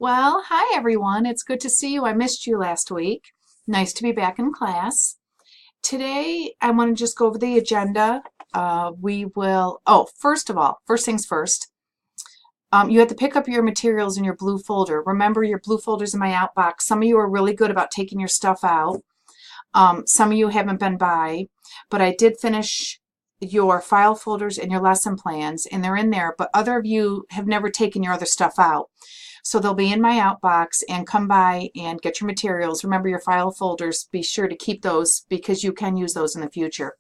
Well, hi everyone. It's good to see you. I missed you last week. Nice to be back in class. Today, I want to just go over the agenda. First of all, first things first, you have to pick up your materials in your blue folder. Remember, your blue folder's in my outbox. Some of you are really good about taking your stuff out. Some of you haven't been by, but I did finish your file folders and your lesson plans, and they're in there, but other of you have never taken your other stuff out. So they'll be in my outbox, and come by and get your materials. Remember your file folders, be sure to keep those because you can use those in the future.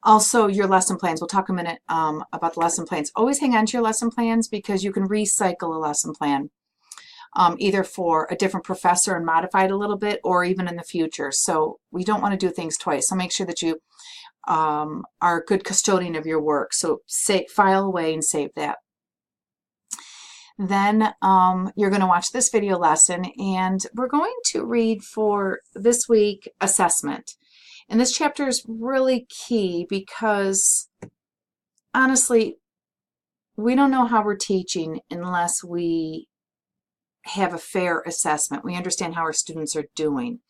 Also, your lesson plans. We'll talk a minute about the lesson plans. Always hang on to your lesson plans because you can recycle a lesson plan, either for a different professor and modify it a little bit, or even in the future. So we don't want to do things twice. So make sure that you are a good custodian of your work. So file away and save that. Then you're going to watch this video lesson, and we're going to read for this week assessment. And this chapter is really key because honestly, we don't know how we're teaching unless we have a fair assessment. We understand how our students are doing.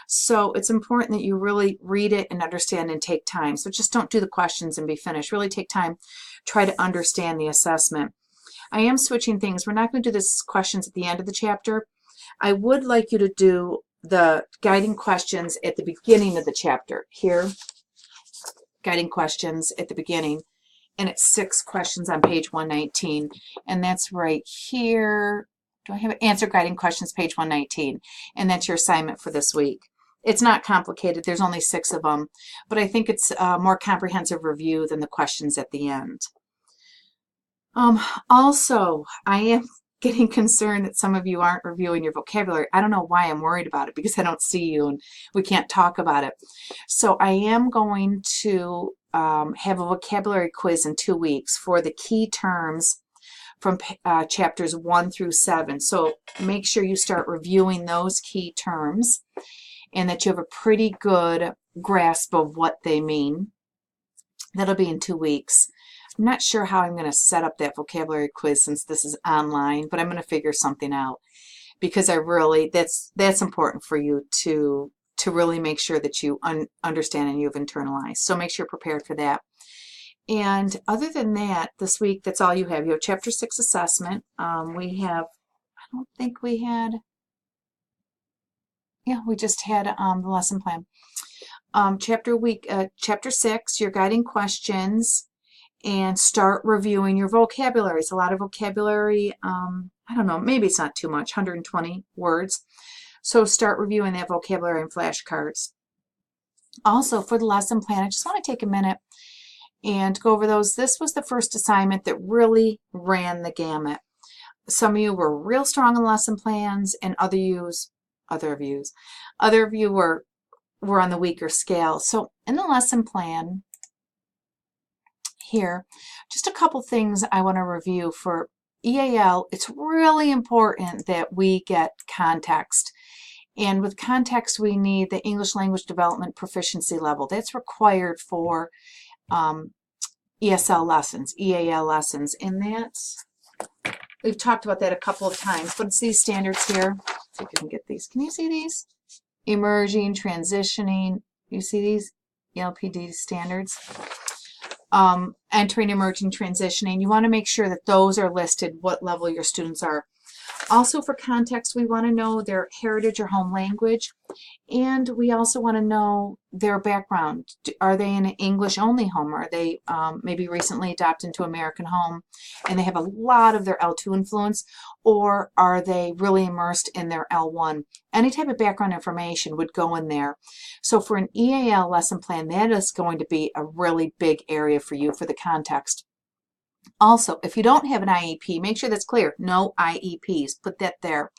So it's important that you really read it and understand and take time. So just don't do the questions and be finished. Really take time, try to understand the assessment. I am switching things. We're not going to do this questions at the end of the chapter. I would like you to do the guiding questions at the beginning of the chapter. Here, guiding questions at the beginning, and it's 6 questions on page 119, and that's right here. Do I have it? Answer guiding questions, page 119, and that's your assignment for this week. It's not complicated. There's only 6 of them, but I think it's a more comprehensive review than the questions at the end. Also, I am getting concerned that some of you aren't reviewing your vocabulary. I don't know why I'm worried about it, because I don't see you and we can't talk about it. So I am going to have a vocabulary quiz in 2 weeks for the key terms from chapters 1 through 7. So make sure you start reviewing those key terms and that you have a pretty good grasp of what they mean. That'll be in 2 weeks. I'm not sure how I'm going to set up that vocabulary quiz since this is online, but I'm going to figure something out because that's important for you to really make sure that you understand and you've internalized. So make sure you're prepared for that. And other than that, this week, that's all you have. You have Chapter 6 assessment. We just had the lesson plan. Chapter 6, your guiding questions, and start reviewing your vocabulary. It's a lot of vocabulary. I don't know, maybe it's not too much, 120 words. So start reviewing that vocabulary in flashcards. Also, for the lesson plan, I just want to take a minute and go over those. This was the first assignment that really ran the gamut. Some of you were real strong in lesson plans, and other of you were on the weaker scale. So in the lesson plan here, just a couple things I want to review for EAL. It's really important that we get context. And with context, we need the English Language Development Proficiency level. That's required for ESL lessons, EAL lessons. And we've talked about that a couple of times, but it's these standards here. Let's see if you can get these. Can you see these? Emerging, transitioning. You see these ELPD standards? Entering, emerging, transitioning. You want to make sure that those are listed, what level your students are. Also, for context, we want to know their heritage or home language, and we also want to know their background. Are they in an English-only home? Are they maybe recently adopted into American home and they have a lot of their L2 influence, or are they really immersed in their L1? Any type of background information would go in there. So for an EAL lesson plan, that is going to be a really big area for you for the context. Also, if you don't have an IEP, make sure that's clear. No IEPs. Put that there.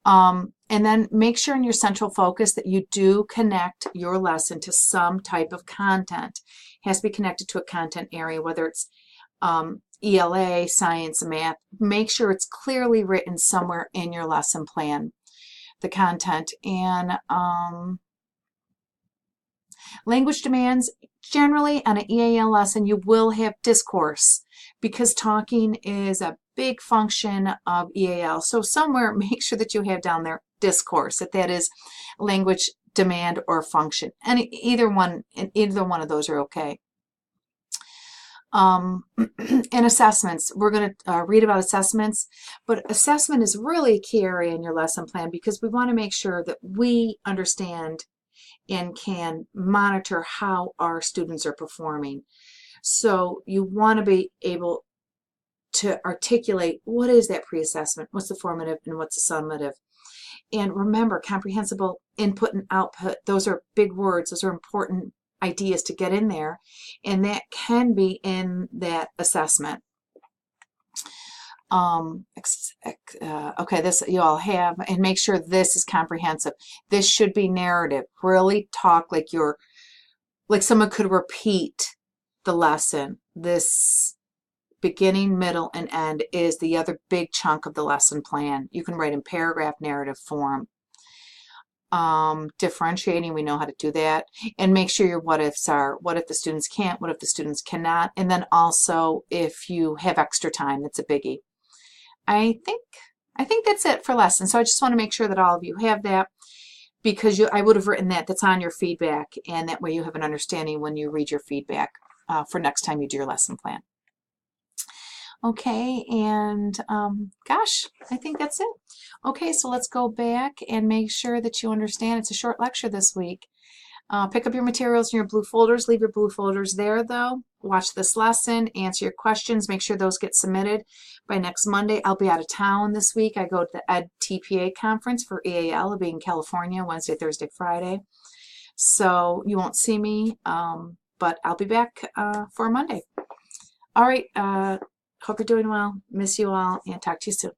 And then make sure in your central focus that you do connect your lesson to some type of content. It has to be connected to a content area, whether it's ELA, science, math. Make sure it's clearly written somewhere in your lesson plan, the content. And language demands, generally on an EAL lesson, you will have discourse because talking is a big function of EAL. So somewhere, make sure that you have down there discourse, that is language, demand, or function. And either one of those are okay. And assessments, we're going to read about assessments, but assessment is really a key area in your lesson plan because we want to make sure that we understand and can monitor how our students are performing. So you want to be able to articulate what is that pre-assessment, what's the formative, and what's the summative. And remember, comprehensible input and output, those are big words, those are important ideas to get in there, and that can be in that assessment. Okay, this you all have, and make sure this is comprehensive. This should be narrative. Really talk like someone could repeat the lesson. This beginning, middle, and end is the other big chunk of the lesson plan. You can write in paragraph narrative form. Differentiating, we know how to do that, and make sure your what ifs are what if the students can't, what if the students cannot, and then also if you have extra time, that's a biggie. I think that's it for lessons. So I just want to make sure that all of you have that, because I would have written that's on your feedback, and that way you have an understanding when you read your feedback for next time you do your lesson plan. Okay, and gosh, I think that's it. Okay, so let's go back and make sure that you understand it's a short lecture this week. Pick up your materials in your blue folders. Leave your blue folders there, though. Watch this lesson, answer your questions, make sure those get submitted by next Monday. I'll be out of town this week. I go to the EDTPA conference for EAL. I'll be in California Wednesday, Thursday, Friday. So you won't see me, but I'll be back for Monday. All right. Hope you're doing well. Miss you all, and talk to you soon.